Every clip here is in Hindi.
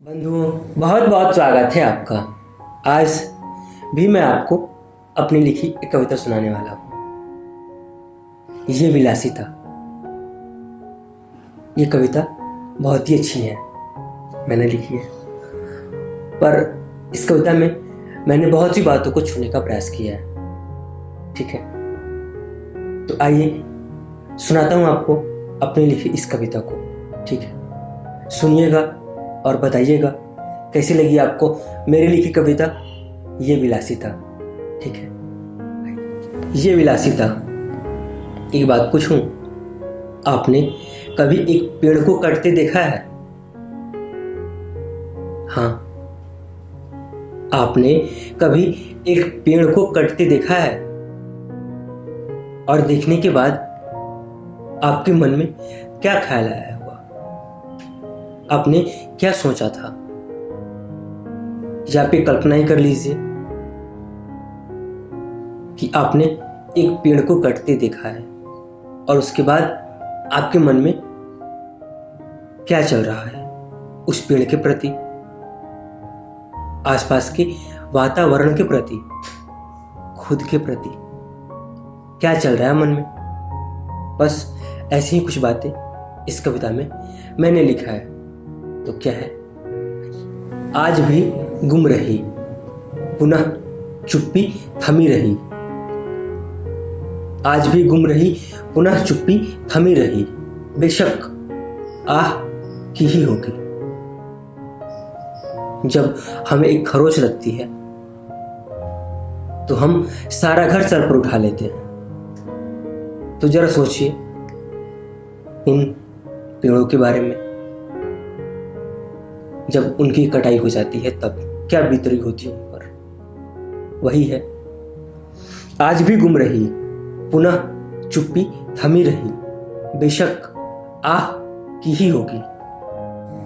बंधुओं, बहुत बहुत स्वागत है आपका। आज भी मैं आपको अपनी लिखी एक कविता सुनाने वाला हूँ। ये विलासिता। ये कविता बहुत ही अच्छी है, मैंने लिखी है। पर इस कविता में मैंने बहुत सी बातों को छूने का प्रयास किया है। ठीक है, तो आइए सुनाता हूँ आपको अपनी लिखी इस कविता को। ठीक है, सुनिएगा और बताइएगा कैसी लगी आपको मेरी लिखी कविता ये विलासिता। ठीक है, ये विलासिता। एक बात पूछूं, आपने कभी एक पेड़ को कटते देखा है? हाँ, आपने कभी एक पेड़ को कटते देखा है? और देखने के बाद आपके मन में क्या ख्याल आया होगा? आपने क्या सोचा था? या पे कल्पना ही कर लीजिए कि आपने एक पेड़ को कटते देखा है और उसके बाद आपके मन में क्या चल रहा है उस पेड़ के प्रति, आसपास के वातावरण के प्रति, खुद के प्रति क्या चल रहा है मन में। बस ऐसी ही कुछ बातें इस कविता में मैंने लिखा है। तो क्या है? आज भी गुम रही, पुनः चुप्पी थमी रही। आज भी गुम रही, पुनः चुप्पी थमी रही। बेशक आह की ही होगी। जब हमें एक खरोच लगती है तो हम सारा घर सर पर उठा लेते हैं। तो जरा सोचिए उन पेड़ों के बारे में, जब उनकी कटाई हो जाती है तब क्या बीत रही होती है उन पर। वही है, आज भी गुम रही, पुनः चुप्पी थमी रही। बेशक आह की ही होगी।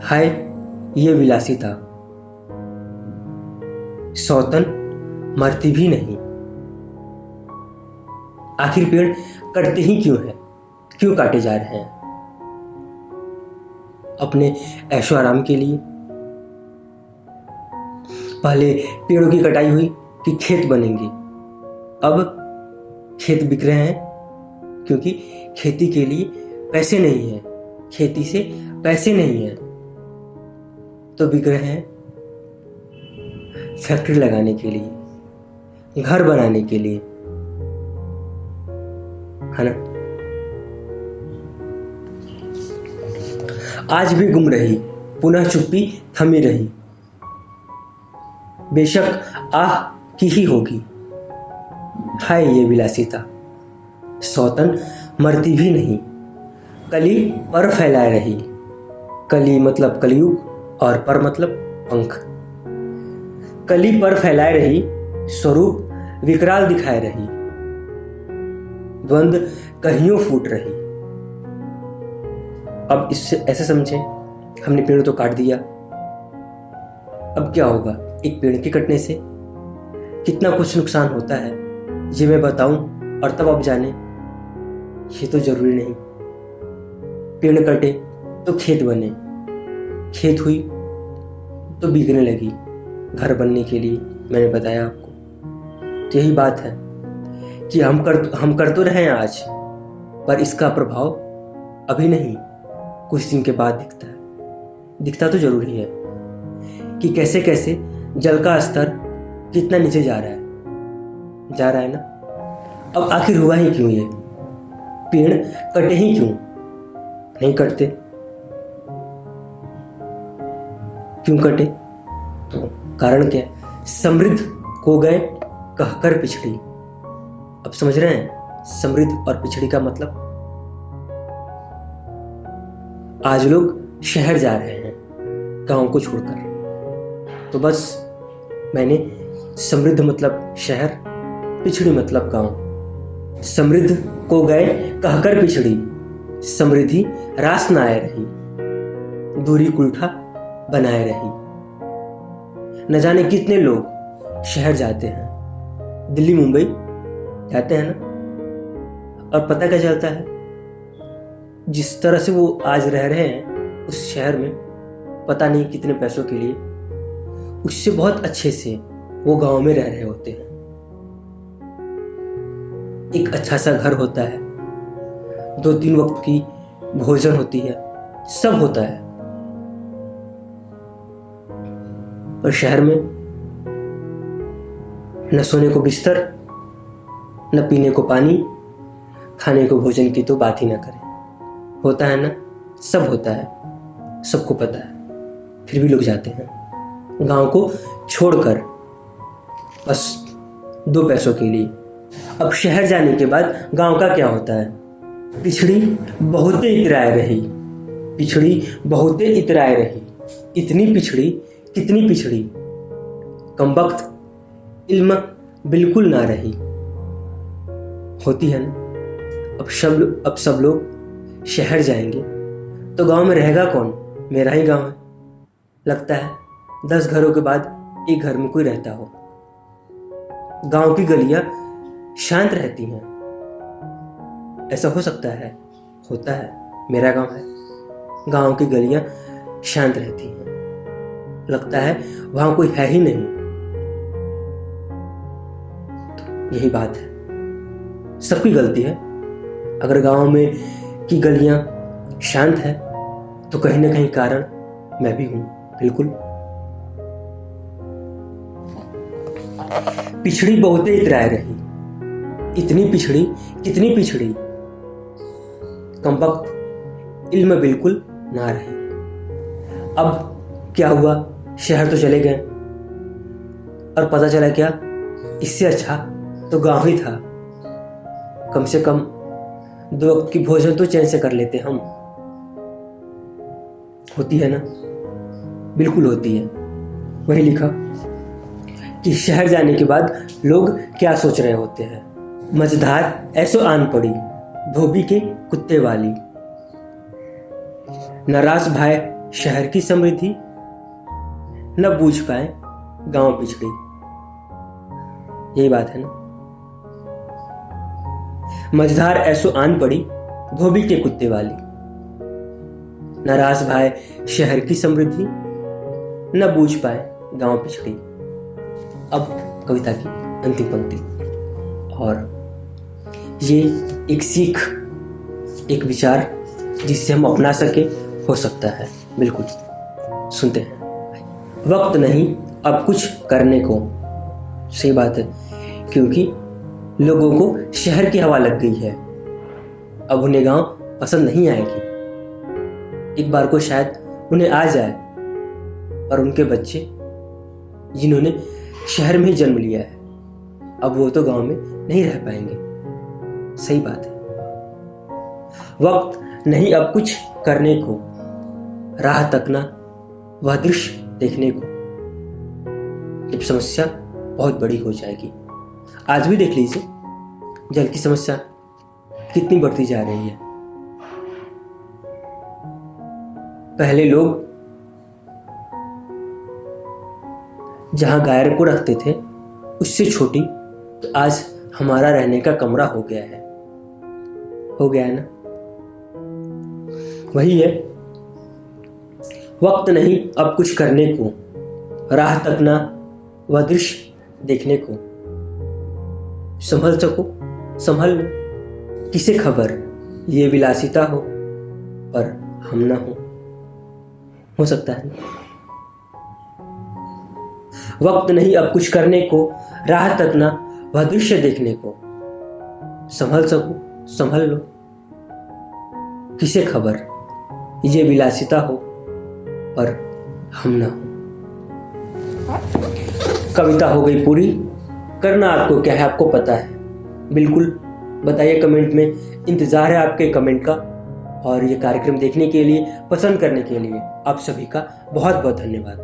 हाय ये विलासिता, सौतन मरती भी नहीं। आखिर पेड़ कटते ही क्यों है? क्यों काटे जा रहे हैं? अपने ऐशो आराम के लिए। पहले पेड़ों की कटाई हुई कि खेत बनेंगे, अब खेत बिक रहे हैं क्योंकि खेती के लिए पैसे नहीं है, खेती से पैसे नहीं है, तो बिक रहे हैं फैक्ट्री लगाने के लिए, घर बनाने के लिए, है ना। आज भी गुम रही, पुनः चुप्पी थमी रही। बेशक आह की ही होगी। हाय ये विलासिता, सौतन मरती भी नहीं। कली पर फैलाए रही। कली मतलब कलयुग और पर मतलब पंख। कली पर फैलाए रही, स्वरूप विकराल दिखाए रही। द्वंद कहियों फूट रही। अब इससे ऐसे समझे, हमने पेड़ तो काट दिया, अब क्या होगा? एक पेड़ के कटने से कितना कुछ नुकसान होता है ये मैं बताऊं और तब आप जाने, ये तो जरूरी नहीं। पेड़ कटे तो खेत बने, खेत हुई तो बिकने लगी घर बनने के लिए। मैंने बताया आपको। तो यही बात है कि हम कर तो रहे हैं आज, पर इसका प्रभाव अभी नहीं, कुछ दिन के बाद दिखता है। दिखता तो जरूरी है कि कैसे कैसे जल का स्तर कितना नीचे जा रहा है ना। अब आखिर हुआ ही क्यों? ये पेड़ कटे ही क्यों? नहीं कटते, क्यों कटे? तो कारण क्या है? समृद्ध हो गए कहकर पिछड़ी। अब समझ रहे हैं समृद्ध और पिछड़ी का मतलब? आज लोग शहर जा रहे हैं गांव को छोड़कर। तो बस मैंने समृद्ध मतलब शहर, पिछड़ी मतलब गांव। समृद्ध को गए कहकर पिछड़ी, समृद्धि रास न आए रही। दूरी कुल्ठा बनाए रही। न जाने कितने लोग शहर जाते हैं, दिल्ली मुंबई जाते हैं ना, और पता क्या चलता है? जिस तरह से वो आज रह रहे हैं उस शहर में, पता नहीं कितने पैसों के लिए, उससे बहुत अच्छे से वो गांव में रह रहे होते हैं। एक अच्छा सा घर होता है, 2-3 वक्त की भोजन होती है, सब होता है। और शहर में न सोने को बिस्तर, न पीने को पानी, खाने को भोजन की तो बात ही ना करें। होता है ना, सब होता है, सबको पता है, फिर भी लोग जाते हैं गांव को छोड़कर बस 2 पैसों के लिए। अब शहर जाने के बाद गांव का क्या होता है? पिछड़ी बहुते इतराए रही, पिछड़ी बहुते इतराए रही, इतनी पिछड़ी कितनी पिछड़ी, कमबख्त इल्म बिल्कुल ना रही। होती है ना। अब सब लोग शहर जाएंगे तो गांव में रहेगा कौन? मेरा ही गांव है। लगता है 10 घरों के बाद एक घर में कोई रहता हो। गांव की गलियां शांत रहती हैं। ऐसा हो सकता है, होता है, मेरा गांव है, गांव की गलियां शांत रहती हैं। लगता है वहां कोई है ही नहीं। तो यही बात है, सबकी गलती है। अगर गांव में की गलियां शांत है तो कहीं ना कहीं कारण मैं भी हूं, बिल्कुल। पिछड़ी बहुते इतराए रही, इतनी पिछड़ी कितनी पिछड़ी, कमबख्त इल्म बिल्कुल ना रही। अब क्या हुआ? शहर तो चले गए और पता चला क्या, इससे अच्छा तो गांव ही था। कम से कम 2 वक्त की भोजन तो चैन से कर लेते हम। होती है ना, बिल्कुल होती है। वही लिखा कि शहर जाने के बाद लोग क्या सोच रहे होते हैं। मझधार ऐसो आन पड़ी, धोबी के कुत्ते वाली, नाराज भाई शहर की समृद्धि, न बूझ पाए गांव पिछड़ी। यही बात है ना। मझधार ऐसो आन पड़ी, धोबी के कुत्ते वाली, नाराज भाई शहर की समृद्धि, न बूझ पाए गांव पिछड़ी। अब कविता की अंतिम पंक्ति, और ये एक सीख, एक विचार जिससे हम अपना सके, हो सकता है। बिल्कुल, सुनते हैं। वक्त नहीं अब कुछ करने को। सही बात है, क्योंकि लोगों को शहर की हवा लग गई है। अब उन्हें गांव पसंद नहीं आएगी। एक बार को शायद उन्हें आ जाए, पर उनके बच्चे जिन्होंने शहर में ही जन्म लिया है, अब वो तो गांव में नहीं रह पाएंगे। सही बात है। वक्त नहीं अब कुछ करने को, राह तकना वह दृश्य देखने को, जब समस्या बहुत बड़ी हो जाएगी। आज भी देख लीजिए, जल की समस्या कितनी बढ़ती जा रही है। पहले लोग जहां गाय को रखते थे उससे छोटी, तो आज हमारा रहने का कमरा हो गया है। हो गया है ना। वही है, वक्त नहीं अब कुछ करने को, राह तकना वह दृश्य देखने को, संभल सको संभल लो, किसे खबर ये विलासिता हो, पर हम ना हो सकता है। वक्त नहीं अब कुछ करने को, राह तकना वह दृश्य देखने को, संभल सको संभल लो, किसे खबर ये विलासिता हो, पर हम ना हो। कविता हो गई पूरी। करना आपको क्या है, आपको पता है। बिल्कुल बताइए कमेंट में, इंतज़ार है आपके कमेंट का। और ये कार्यक्रम देखने के लिए, पसंद करने के लिए आप सभी का बहुत बहुत धन्यवाद।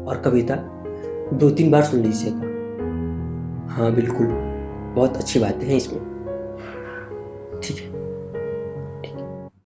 और कविता 2-3 बार सुन लीजिएगा। हाँ बिल्कुल, बहुत अच्छी बातें हैं इसमें। ठीक है।